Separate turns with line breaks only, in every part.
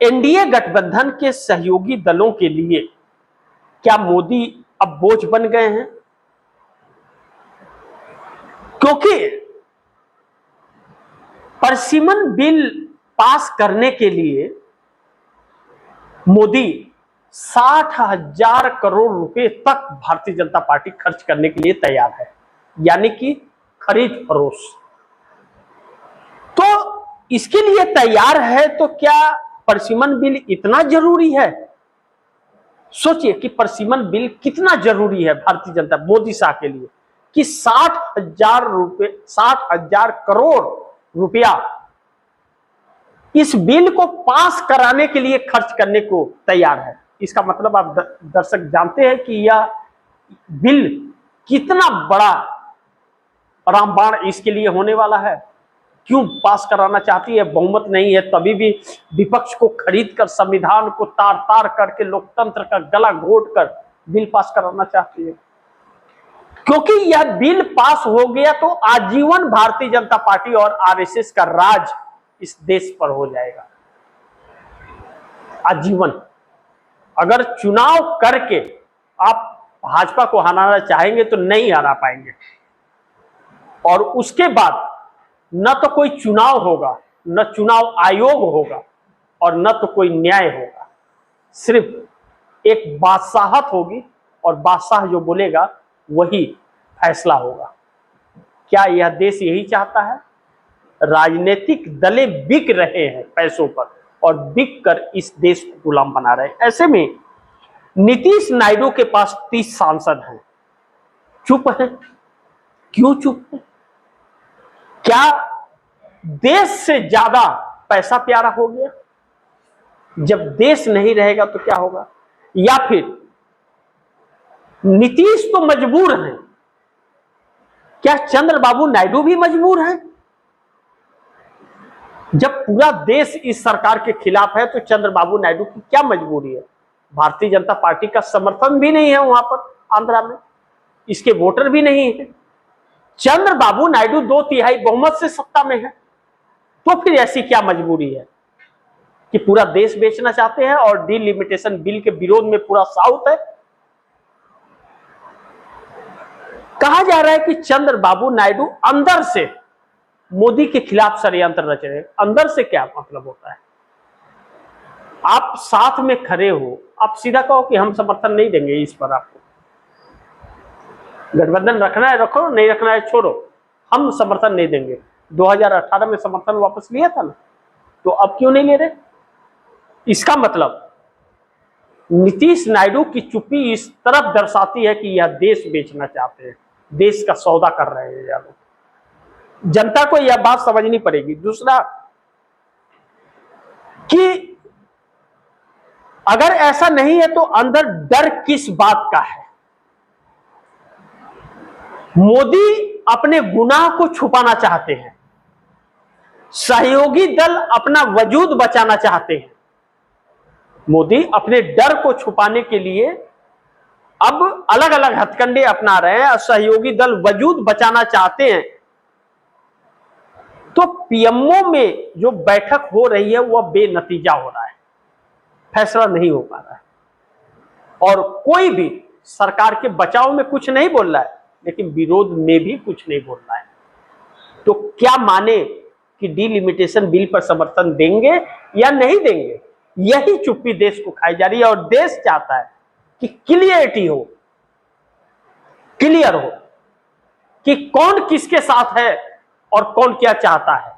NDA गठबंधन के सहयोगी दलों के लिए क्या मोदी अब बोझ बन गए हैं? क्योंकि परसिमन बिल पास करने के लिए मोदी 60,000 करोड़ रुपए तक भारतीय जनता पार्टी खर्च करने के लिए तैयार है, यानी कि खरीद फरोख्त। तो इसके लिए तैयार है, तो क्या परसिमन बिल इतना जरूरी है? सोचिए कि परसिमन बिल कितना जरूरी है भारतीय जनता मोदी शाह के लिए कि 60,000 करोड़ रुपया इस बिल को पास कराने के लिए खर्च करने को तैयार है। इसका मतलब आप दर्शक जानते हैं कि यह बिल कितना बड़ा रामबाण इसके लिए होने वाला है। क्यों पास कराना चाहती है? बहुमत नहीं है, तभी भी विपक्ष को खरीद कर, संविधान को तार तार करके, लोकतंत्र का गला घोट कर बिल पास कराना चाहती है। क्योंकि यह बिल पास हो गया तो आजीवन भारतीय जनता पार्टी और आरएसएस का राज इस देश पर हो जाएगा, आजीवन। अगर चुनाव करके आप भाजपा को हराना चाहेंगे तो नहीं हरा पाएंगे, और उसके बाद न तो कोई चुनाव होगा, न चुनाव आयोग होगा, और न तो कोई न्याय होगा। सिर्फ एक बादशाहत होगी, और बादशाह जो बोलेगा वही फैसला होगा। क्या यह देश यही चाहता है? राजनीतिक दलें बिक रहे हैं पैसों पर, और बिक कर इस देश को गुलाम बना रहे हैं। ऐसे में नीतीश नायडू के पास 30 सांसद हैं, चुप हैं। क्यों चुप हैं? क्या देश से ज्यादा पैसा प्यारा हो गया? जब देश नहीं रहेगा तो क्या होगा? या फिर नीतीश तो मजबूर हैं, क्या चंद्रबाबू नायडू भी मजबूर हैं? जब पूरा देश इस सरकार के खिलाफ है तो चंद्रबाबू नायडू की क्या मजबूरी है? भारतीय जनता पार्टी का समर्थन भी नहीं है वहां पर, आंध्रा में इसके वोटर भी नहीं है। चंद्रबाबू नायडू 2/3 बहुमत से सत्ता में है, तो फिर ऐसी क्या मजबूरी है कि पूरा देश बेचना चाहते हैं और डिलिमिटेशन बिल के विरोध में पूरा साउथ है? कहा जा रहा है कि चंद्रबाबू नायडू अंदर से मोदी के खिलाफ षड्यंत्र रच रहे हैं। अंदर से क्या मतलब होता है? आप साथ में खड़े हो, आप सीधा कहो कि हम समर्थन नहीं देंगे इस पर, आपको गठबंधन रखना है रखो, नहीं रखना है छोड़ो, हम समर्थन नहीं देंगे। 2018 में समर्थन वापस लिया था ना, तो अब क्यों नहीं ले रहे? इसका मतलब नीतीश नायडू की चुप्पी इस तरफ दर्शाती है कि यह देश बेचना चाहते हैं, देश का सौदा कर रहे हैं यह लोग। जनता को यह बात समझनी पड़ेगी। दूसरा कि अगर ऐसा नहीं है तो अंदर डर किस बात का है? मोदी अपने गुनाह को छुपाना चाहते हैं, सहयोगी दल अपना वजूद बचाना चाहते हैं। मोदी अपने डर को छुपाने के लिए अब अलग अलग हथकंडे अपना रहे हैं, और सहयोगी दल वजूद बचाना चाहते हैं। तो पीएमओ में जो बैठक हो रही है वह बेनतीजा हो रहा है, फैसला नहीं हो पा रहा है, और कोई भी सरकार के बचाव में कुछ नहीं बोल रहा है, लेकिन विरोध में भी कुछ नहीं बोल रहा है। तो क्या माने कि डिलिमिटेशन बिल पर समर्थन देंगे या नहीं देंगे? यही चुप्पी देश को खाई जा रही है, और देश चाहता है कि क्लियरिटी हो, क्लियर हो कि कौन किसके साथ है और कौन क्या चाहता है।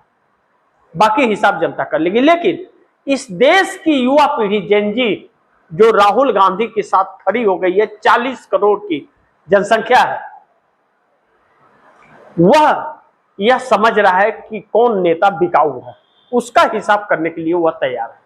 बाकी हिसाब जनता कर लेगी। लेकिन इस देश की युवा पीढ़ी जेनजी जो राहुल गांधी के साथ खड़ी हो गई है, 40 करोड़ की जनसंख्या है, वह यह समझ रहा है कि कौन नेता बिकाऊ है, उसका हिसाब करने के लिए वह तैयार है।